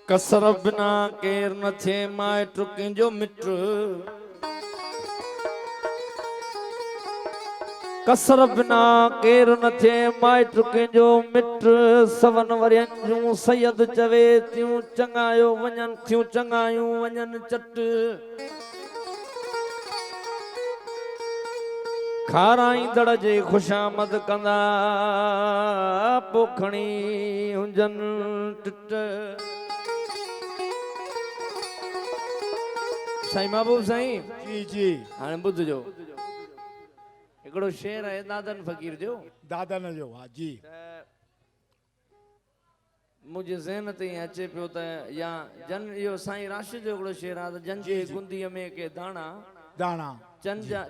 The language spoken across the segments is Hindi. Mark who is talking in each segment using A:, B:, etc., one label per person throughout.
A: कसर बिना केर न थे माइट कंहिंजो मिट। कसर बिना केर न थे माइट कंहिंजो मिट। सवन वरियन जूं सैयद चवे थियूं चङायो वञनि थियूं चङायूं वञनि चट। खाराईंदड़ जे खुशामद कंदा पोखणी हुंजनि टिट। साईं महबूब साईं
B: जी जी
A: हाणे ॿुधजो हिकिड़ो शेर आहे दादन फ़कीर जो।
B: दादन जो हा जी
A: मुंहिंजे ज़हन ते ईअं अचे पियो त या जन इहो साईं राशिद जो हिकिड़ो शेर आहे त जन जे गुंदीअ में के दाणा
B: दाणा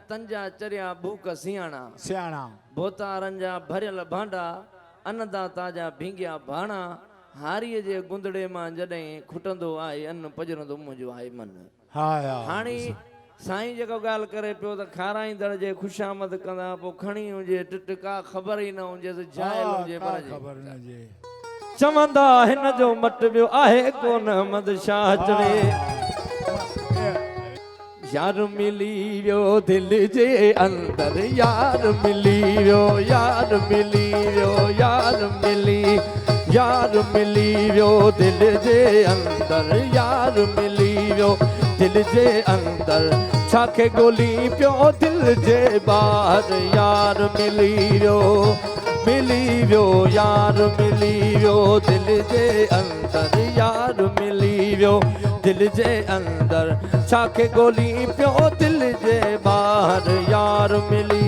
A: तंजा चरिया भूख सियाणा।
B: सियाणा
A: भोतारनि जा भरियल भांडा अन्नदाता जा भींगिया भाणा। हारीअ जे गुंदड़े मां जॾहिं खुटंदो आहे अन्न पजरंदो मुंहिंजो आहे मन।
B: हा
A: हाणे साईं जेको ॻाल्हि करे पियो त खाराईंदड़ जे खुशामद कंदा पोइ खणी हुजे टिट का ख़बर ई न हुजे त जाइल हुजे पर
B: खबर न जे
A: चवंदा हिन जो मट ॿियो आहे कोन मद शाह चवे। यार मिली वियो दिलि जे अंदर यार मिली वियो यार मिली वियो यार मिली वियो दिलि जे अंदर यार मिली वियो दिलि जे अंदर। छाखे ॻोल्ही पियो दिलि जे ॿाहिरि यार मिली वियो यार मिली वियो दिलि जे अंदर यार मिली वियो दिलि जे अंदर। छाखे ॻोल्ही पियो दिलि जे ॿाहिरि यार मिली।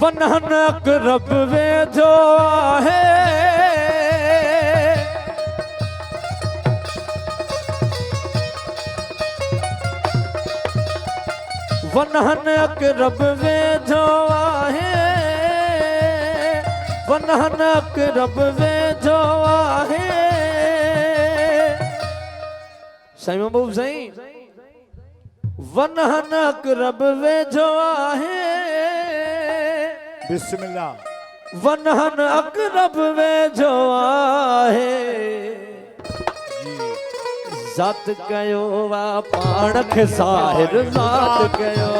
A: वनहन अक़रब वेझो आहे वनहन अक़रब वेझो आहे वनहन अक़रब वेझो आहे। साईं महबूब साईं वनहन अक़रब वेझो आहे
B: बिस्मिल्लाह
A: वनहन अक़रब वेझो आहे। ज़ात कयो वा पाण खे ज़ाहिर ज़ात कयो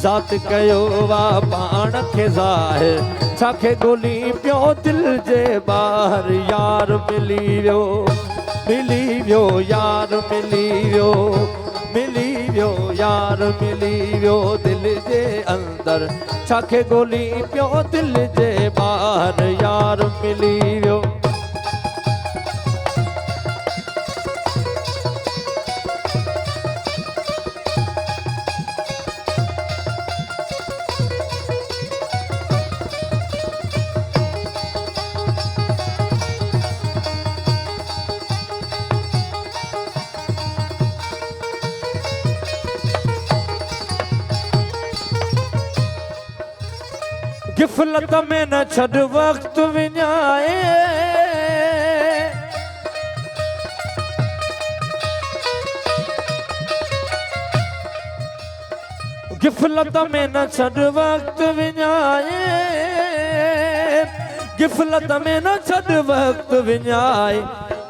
A: ज़ात कयो वा पाण खे ज़ाहिर। छाखे ॻोल्ही पियो दिलि जे ॿाहिरि यार मिली वियो यार मिली वियो यार मिली वियो दिलि जे अंदर। छाखे ॻोल्ही पियो दिलि जे ॿाहिरि यार मिली वियो। गिफ़लत में न छॾ वक़्त विञाए गिफ़लत में न छॾ वक़्त विञाए गिफ़लत में न छॾ वक़्त विञाए।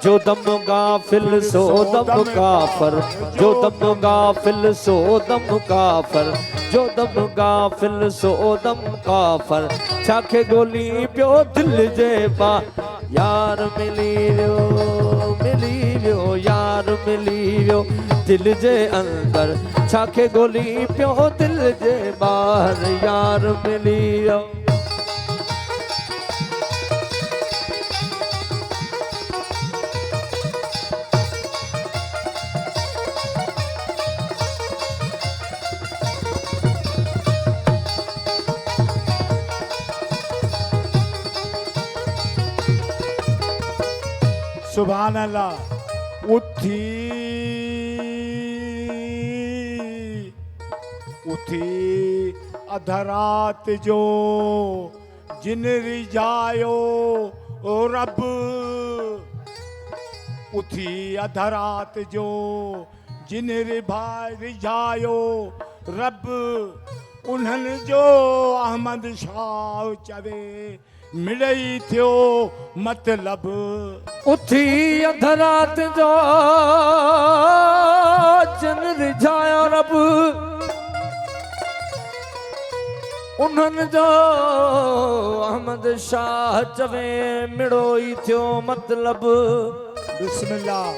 A: जो दम गाफ़िल सो दम काफ़र जो दम गाफ़िल सो दम काफ़र जो दम गाफ़िल सो दम काफ़र। छाखे ॻोल्ही पियो दिलि जे ॿाहिरि यार मिली वियो यार मिली वियो दिलि जे अंदर। छाखे ॻोल्ही पियो दिलि जे ॿाहिरि यार मिली वियो।
B: सुभान अल्लाह। उथी अध रात जो जिन रिझायो ओ रब उथी अधरात जो जिन रिझायो रब उन्हनि जो अहमद शाह चवे मिड़ई थियो मतलब
A: उथी अधरात जो जिन रिझायो रब उन्हनि जो अहमद शाह चवे मिड़ो ई थियो मतलब।
B: बिस्मिल्लाह।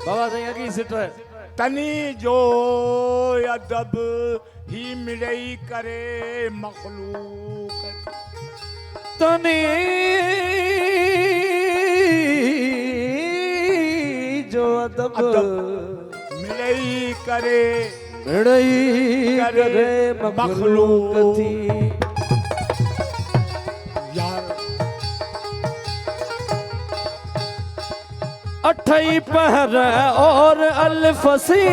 A: बाबा साईं अगी सिटर
B: तनी जो अदब ही मिड़ई करे मखलूक
A: तनी जो अदब
B: मिड़ई करे
A: मिड़ई करे मखलूक थी।
B: यार
A: अठई पहर और अल्फसी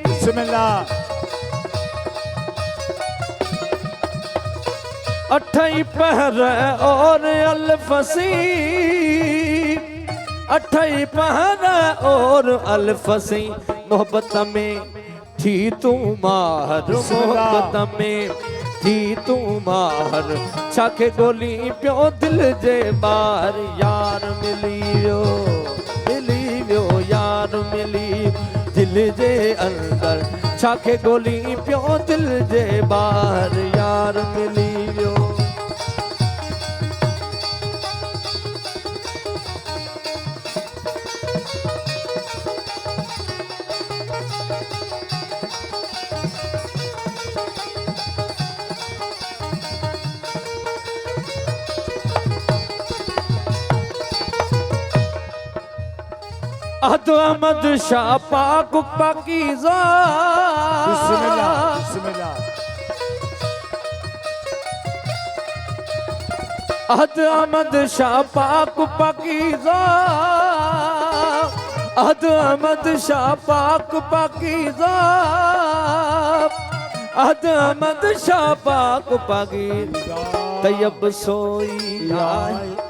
B: बिस्मिल्लाह।
A: अठई पहर और अल्फसी अठई पहर और अल्फसी मोहब्बत में थी तू माहर मोहब्बत में थी तू माहर छाखे गोली पियो दिल जे बार यार मिली वियो यार मिली दिल जे अंदर छाखे गोली पियो दिल जे बार यार मिली वियो। अहमद शाह पाक पाकीज़ा
B: बिस्मिल्लाह बिस्मिल्लाह।
A: अहमद शाह पाक पाकीज़ा अहमद शाह पाक पाकीज़ा अहमद शाह पाक पाकीज़ा तैयब सोई आए